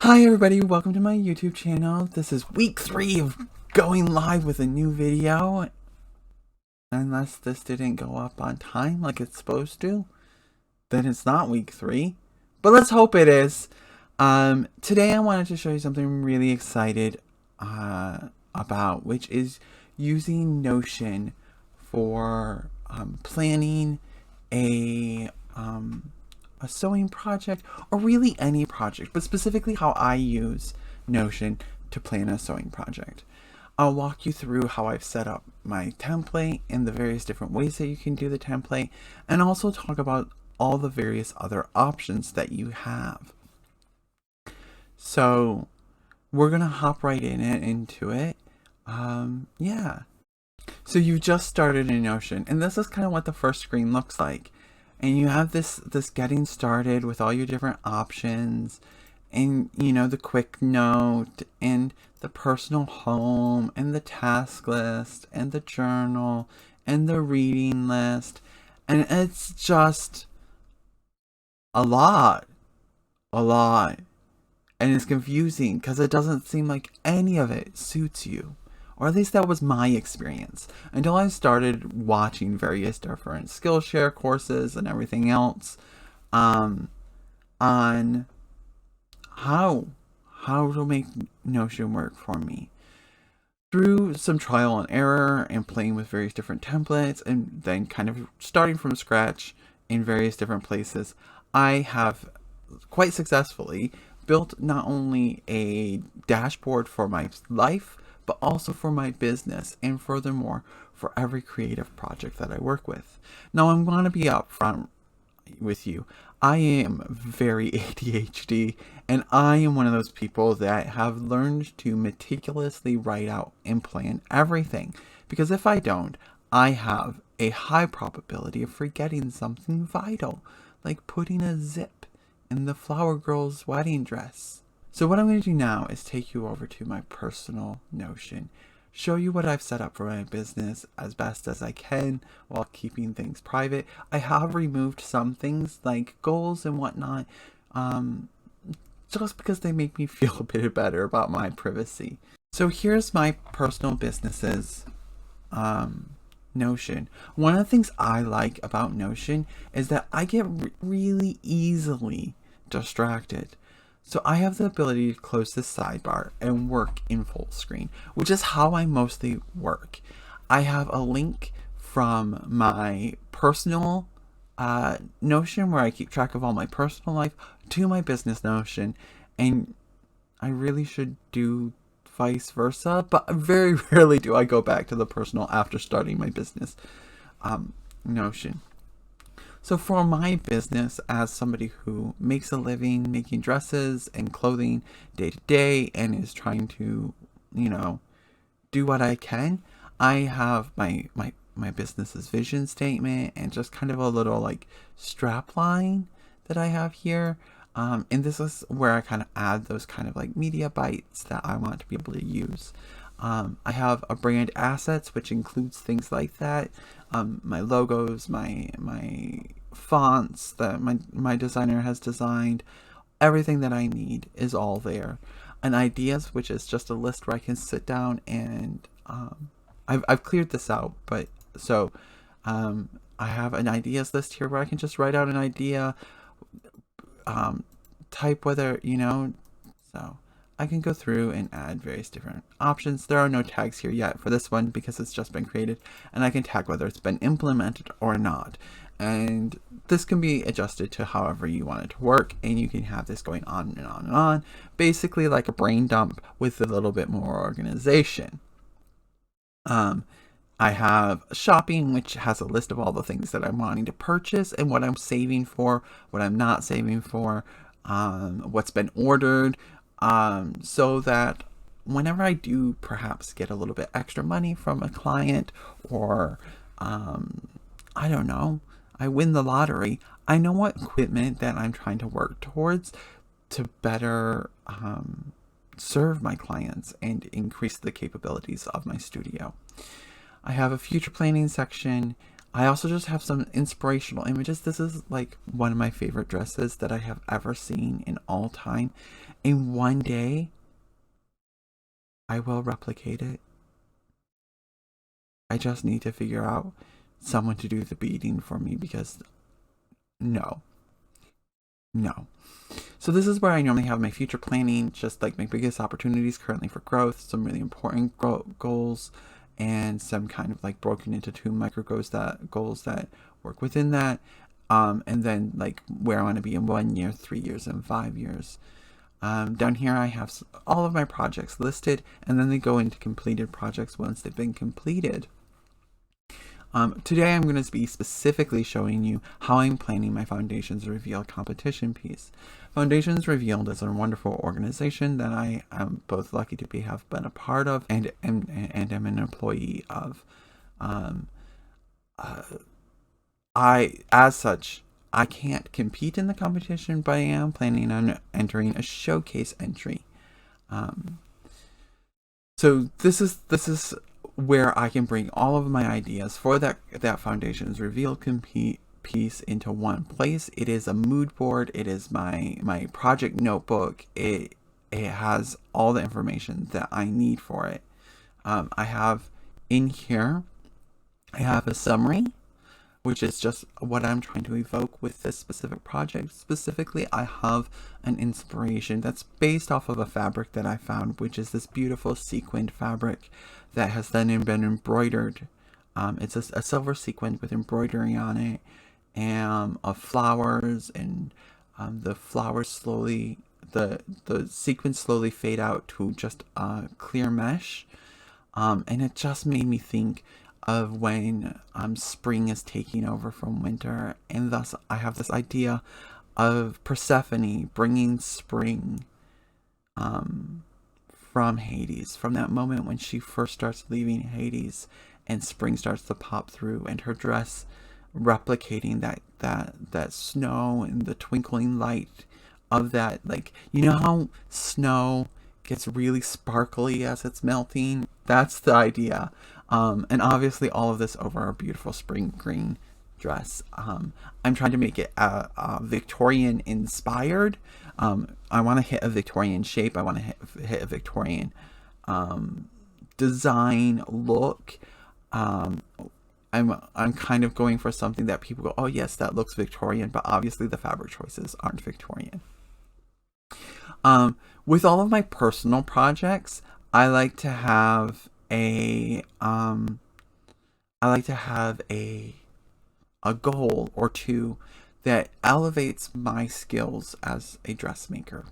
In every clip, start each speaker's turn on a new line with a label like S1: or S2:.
S1: Hi everybody, welcome to my YouTube channel. This is week 3 of going live with a new video. Unless this didn't go up on time like it's supposed to, then it's not week 3. But let's hope it is. Today I wanted to show you something I'm really excited about, which is using Notion for planning a sewing project, or really any project, but specifically how I use Notion to plan a sewing project. I'll walk you through how I've set up my template and the various different ways that you can do the template, and also talk about all the various other options that you have. So we're gonna hop right into it. Yeah. So you've just started in Notion, and this is kind of what the first screen looks like. And you have this getting started with all your different options, and the quick note and the personal home and the task list and the journal and the reading list. And it's just a lot. And it's confusing because it doesn't seem like any of it suits you. Or at least that was my experience, until I started watching various different Skillshare courses and everything else on how to make Notion work for me. Through some trial and error and playing with various different templates, and then kind of starting from scratch in various different places, I have quite successfully built not only a dashboard for my life, but also for my business, and furthermore, for every creative project that I work with. Now, I'm going to be upfront with you. I am very ADHD, and I am one of those people that have learned to meticulously write out and plan everything. Because if I don't, I have a high probability of forgetting something vital, like putting a zip in the flower girl's wedding dress. So what I'm going to do now is take you over to my personal Notion, show you what I've set up for my business as best as I can while keeping things private. I have removed some things like goals and whatnot, just because they make me feel a bit better about my privacy. So here's my personal business's Notion. One of the things I like about Notion is that I get really easily distracted. So I have the ability to close this sidebar and work in full screen, which is how I mostly work. I have a link from my personal Notion, where I keep track of all my personal life, to my business Notion, and I really should do vice versa, but very rarely do I go back to the personal after starting my business Notion. So for my business, as somebody who makes a living making dresses and clothing day to day and is trying to, do what I can, I have my business's vision statement and just kind of a little like strap line that I have here. And this is where I kind of add those kind of like media bites that I want to be able to use. I have a brand assets, which includes things like that. My logos, my fonts that my designer has designed, everything that I need is all there. And ideas, which is just a list where I can sit down and I've cleared this out, but so I have an ideas list here where I can just write out an idea, type whether so I can go through and add various different options. There are no tags here yet for this one because it's just been created, and I can tag whether it's been implemented or not. And this can be adjusted to however you want it to work, and you can have this going on and on and on, basically like a brain dump with a little bit more organization. I have shopping, which has a list of all the things that I'm wanting to purchase and what I'm saving for, what I'm not saving for, what's been ordered, so that whenever I do perhaps get a little bit extra money from a client, or I don't know, I win the lottery, I know what equipment that I'm trying to work towards to better serve my clients and increase the capabilities of my studio. I have a future planning section, I also just have some inspirational images. This is like one of my favorite dresses that I have ever seen in all time. And one day, I will replicate it. I just need to figure out someone to do the beading for me because no. No. So this is where I normally have my future planning, just like my biggest opportunities currently for growth, some really important goals, and some kind of like broken into two micro goals that work within that. And then like where I want to be in 1 year, 3 years, and 5 years. Down here I have all of my projects listed, and then they go into completed projects once they've been completed. Today I'm going to be specifically showing you how I'm planning my Foundations Revealed competition piece. Foundations Revealed is a wonderful organization that I am both lucky to have been a part of and am an employee of. As such, I can't compete in the competition, but I am planning on entering a showcase entry. So this is where I can bring all of my ideas for that Foundations Revealed piece into one place. It is a mood board. It is my project notebook. It has all the information that I need for it. I have in here, I have a summary, which is just what I'm trying to evoke with this specific project. Specifically, I have an inspiration that's based off of a fabric that I found, which is this beautiful sequined fabric that has then been embroidered. It's a silver sequin with embroidery on it, and of flowers, and the flowers slowly, the sequins slowly fade out to just clear mesh. And it just made me think of when spring is taking over from winter, and thus I have this idea of Persephone bringing spring from Hades, from that moment when she first starts leaving Hades and spring starts to pop through, and her dress replicating that snow and the twinkling light of that. Like, you know how snow gets really sparkly as it's melting? That's the idea. And obviously all of this over a beautiful spring green dress. I'm trying to make it Victorian inspired. I want to hit a Victorian shape. I want to hit a Victorian design look. I'm kind of going for something that people go, oh yes, that looks Victorian, but obviously the fabric choices aren't Victorian. With all of my personal projects, I like to have a goal or two that elevates my skills as a dressmaker.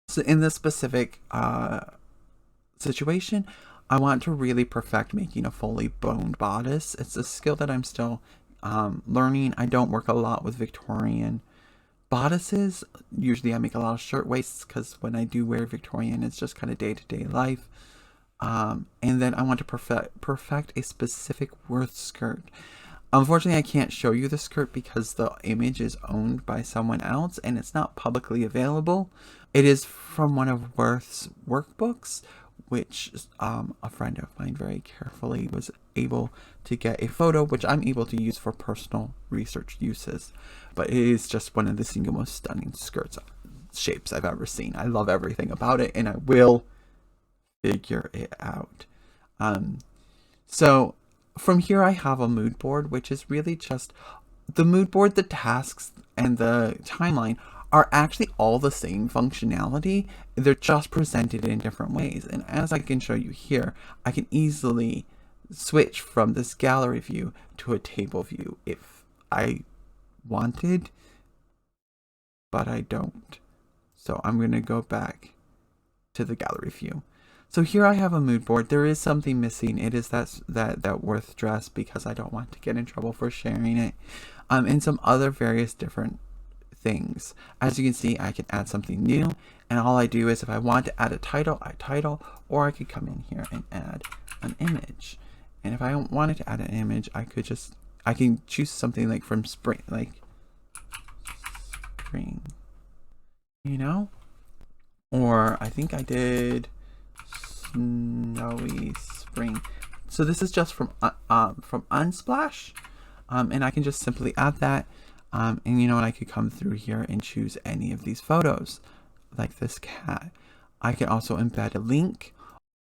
S1: So in this specific situation, I want to really perfect making a fully boned bodice. It's a skill that I'm still learning. I don't work a lot with Victorian bodices. Usually I make a lot of shirt waists because when I do wear Victorian, it's just kind of day-to-day life. And then I want to perfect a specific Worth skirt. Unfortunately, I can't show you the skirt because the image is owned by someone else and it's not publicly available. It is from one of Worth's workbooks, which a friend of mine very carefully was able to get a photo, which I'm able to use for personal research uses. But it is just one of the single most stunning shapes I've ever seen. I love everything about it, and I will figure it out. So from here I have a mood board, which is really just the mood board. The tasks and the timeline are actually all the same functionality. They're just presented in different ways. And as I can show you here, I can easily switch from this gallery view to a table view if I wanted, but I don't. So I'm going to go back to the gallery view. So here I have a mood board. There is something missing. It is that Worth dress, because I don't want to get in trouble for sharing it. And some other various different things. As you can see, I can add something new, and all I do is if I want to add a title, I title, or I could come in here and add an image. And if I wanted to add an image, I can choose something like from spring, you know? Or I think I did snowy spring. So this is just from Unsplash, and I can just simply add that. And you know what? I could come through here and choose any of these photos, like this cat. I can also embed a link.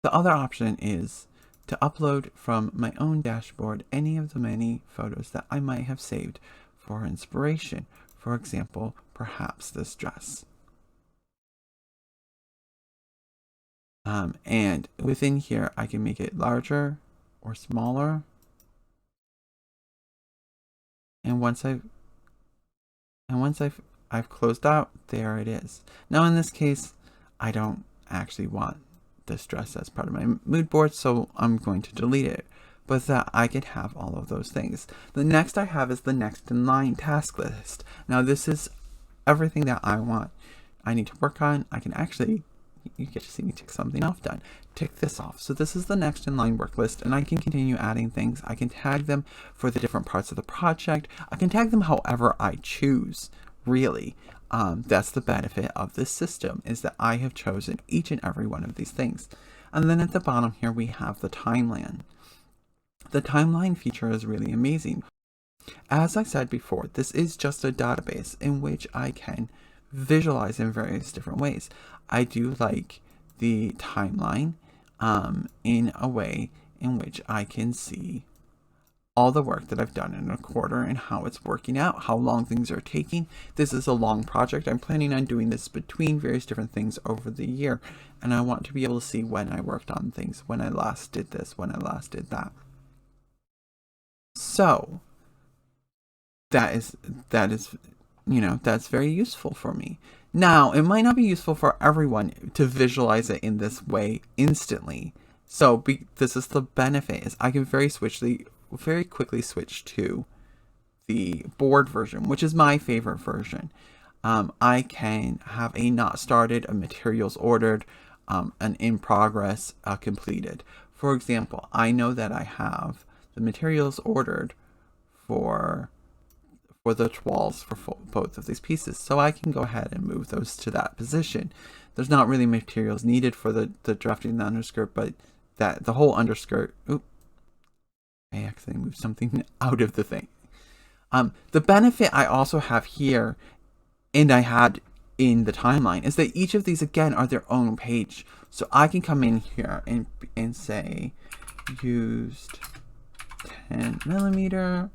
S1: The other option is to upload from my own dashboard any of the many photos that I might have saved for inspiration. For example, perhaps this dress. And within here, I can make it larger or smaller. And once I've closed out, there it is. Now in this case, I don't actually want this dress as part of my mood board, so I'm going to delete it. But that I can have all of those things. The next I have is the next in line task list. Now this is everything that I need to work on. I can actually, you get to see me tick something off done. Tick this off. So this is the next in line work list, and I can continue adding things. I can tag them for the different parts of the project. I can tag them however I choose, really. That's the benefit of this system, is that I have chosen each and every one of these things. And then at the bottom here, we have the timeline. The timeline feature is really amazing. As I said before, this is just a database in which I can visualize in various different ways. I do like the timeline in a way in which I can see all the work that I've done in a quarter and how it's working out, how long things are taking. This is a long project. I'm planning on doing this between various different things over the year, and I want to be able to see when I worked on things, when I last did this, when I last did that. So that is, you know, that's very useful for me. Now, it might not be useful for everyone to visualize it in this way instantly. So this is the benefit, is I can very quickly switch to the board version, which is my favorite version. I can have a not started, a materials ordered, an in progress, a completed. For example, I know that I have the materials ordered for the toiles for both of these pieces, so I can go ahead and move those to that position. There's not really materials needed for the drafting the underskirt, but that the whole underskirt. Oop, I accidentally moved something out of the thing. The benefit I also have here, and I had in the timeline, is that each of these again are their own page. So I can come in here and say used 10mm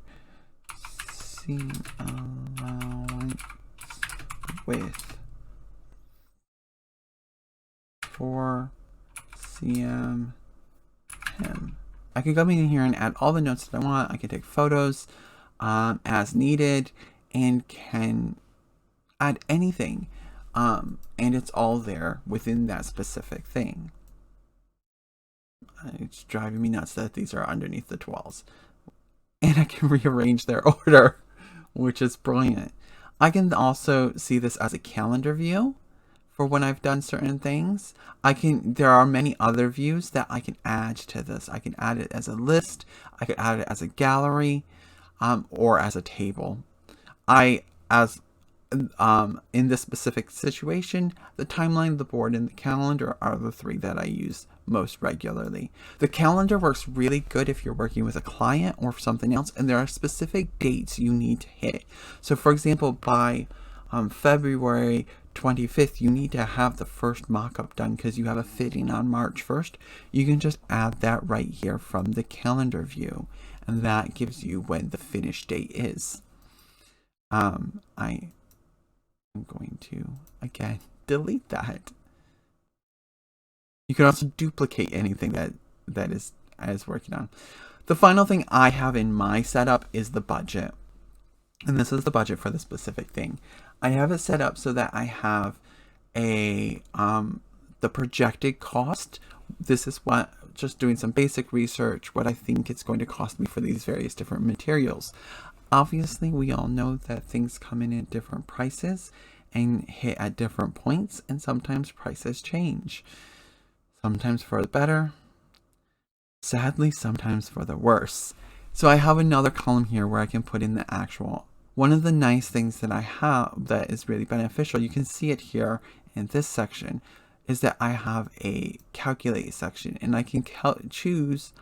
S1: seam allowance width 4 cm hem. I can come in here and add all the notes that I want. I can take photos as needed and can add anything. And it's all there within that specific thing. It's driving me nuts that these are underneath the toiles. And I can rearrange their order, which is brilliant. I can also see this as a calendar view for when I've done certain things. There are many other views that I can add to this. I can add it as a list. I could add it as a gallery, or as a table. In this specific situation, the timeline, the board, and the calendar are the three that I use most regularly. The calendar works really good if you're working with a client or something else, and there are specific dates you need to hit. So for example, by February 25th, you need to have the first mock-up done because you have a fitting on March 1st. You can just add that right here from the calendar view, and that gives you when the finish date is. I'm going to, again, delete that. You can also duplicate anything that is working on. The final thing I have in my setup is the budget. And this is the budget for the specific thing. I have it set up so that I have the projected cost. This is what, just doing some basic research, what I think it's going to cost me for these various different materials. Obviously, we all know that things come in at different prices and hit at different points, and sometimes prices change. Sometimes for the better, sadly, sometimes for the worse. So I have another column here where I can put in the actual. One of the nice things that I have that is really beneficial, you can see it here in this section, is that I have a calculate section, and I can choose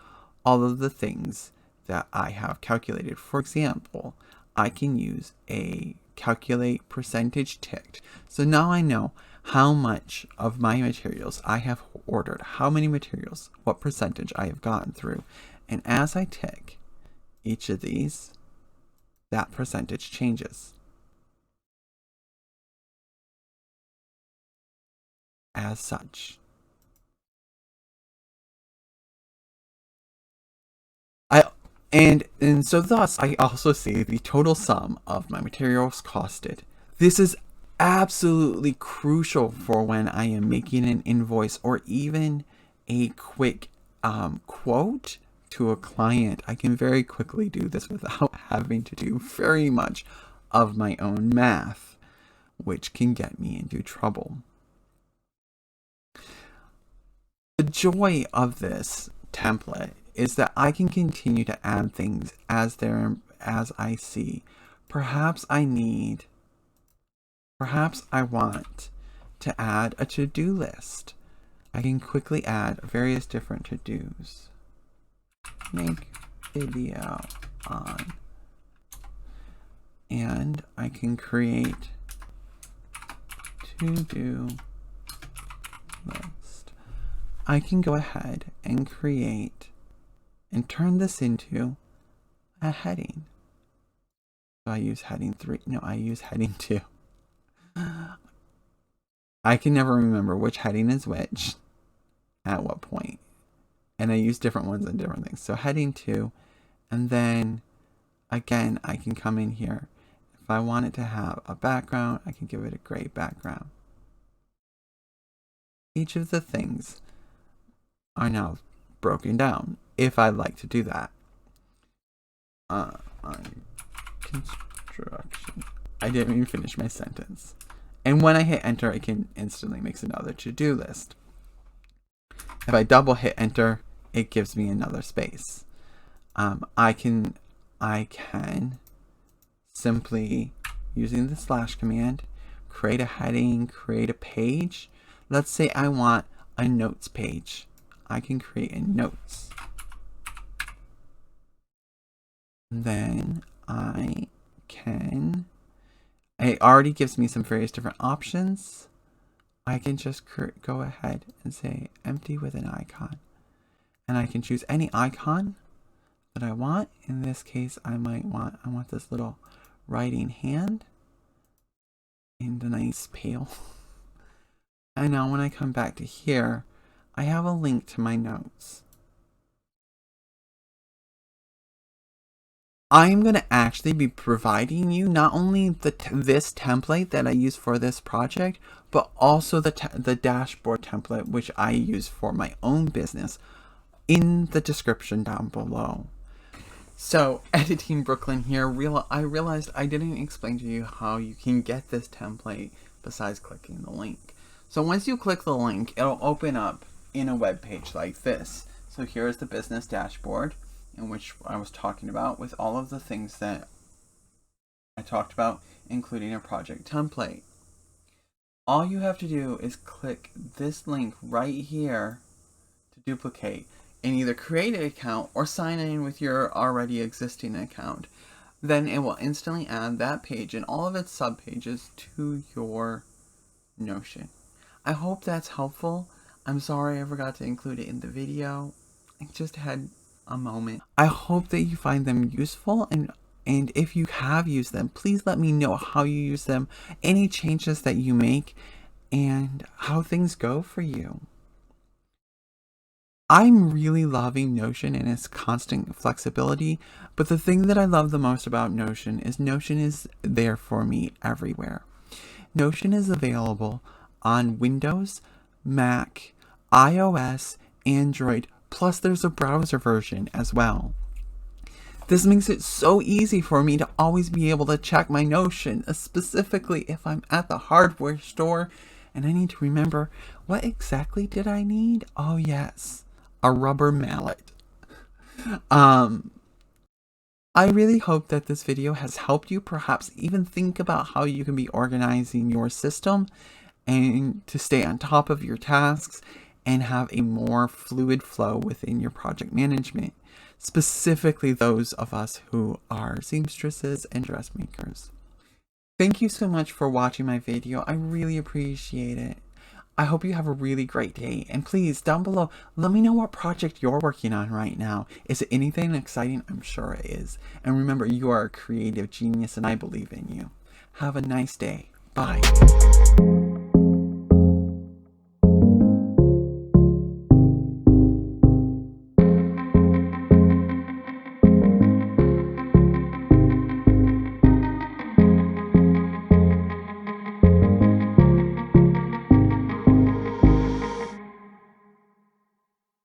S1: all of the things that I have calculated. For example, I can use a calculate percentage ticked. So now I know how much of my materials I have ordered, how many materials, what percentage I have gotten through. And as I tick each of these, that percentage changes. As such. And so thus I also see the total sum of my materials costed. This is absolutely crucial for when I am making an invoice or even a quick quote to a client. I can very quickly do this without having to do very much of my own math, which can get me into trouble. The joy of this template is that I can continue to add things as I see. Perhaps I want to add a to-do list. I can quickly add various different to-dos. Make video on. And I can create to-do list. I can go ahead and create and turn this into a heading. So I use heading 3. No, I use heading 2. I can never remember which heading is which at what point. And I use different ones and different things. So heading 2, and then again, I can come in here. If I want it to have a background, I can give it a gray background. Each of the things are now broken down if I like to do that. Construction. I didn't even finish my sentence. And when I hit enter, it can instantly make another to-do list. If I double hit enter, it gives me another space. I can simply, using the slash command, create a heading, create a page. Let's say I want a notes page. I can create a notes. Then it already gives me some various different options. I can just go ahead and say empty with an icon. And I can choose any icon that I want. In this case, I want this little writing hand and a nice pail. And now when I come back to here, I have a link to my notes. I'm going to actually be providing you not only this template that I use for this project, but also the dashboard template, which I use for my own business, in the description down below. So, Editing Brooklyn here, I realized I didn't explain to you how you can get this template besides clicking the link. So once you click the link, it'll open up in a web page like this. So here's the business dashboard, in which I was talking about, with all of the things that I talked about, including a project template. All you have to do is click this link right here to duplicate and either create an account or sign in with your already existing account. Then it will instantly add that page and all of its subpages to your Notion. I hope that's helpful. I'm sorry I forgot to include it in the video. I just had a moment. I hope that you find them useful, and if you have used them, please let me know how you use them, any changes that you make, and how things go for you. I'm really loving Notion and its constant flexibility, but the thing that I love the most about Notion is there for me everywhere. Notion is available on Windows, Mac, iOS, Android, plus there's a browser version as well. This makes it so easy for me to always be able to check my Notion, specifically if I'm at the hardware store and I need to remember, what exactly did I need? Oh yes, a rubber mallet. I really hope that this video has helped you perhaps even think about how you can be organizing your system and to stay on top of your tasks and have a more fluid flow within your project management. specifically those of us who are seamstresses and dressmakers. Thank you so much for watching my video. I really appreciate it. I hope you have a really great day, and please, down below, let me know what project you're working on right now. Is it anything exciting? I'm sure it is. And remember, you are a creative genius, and I believe in you. Have a nice day. Bye.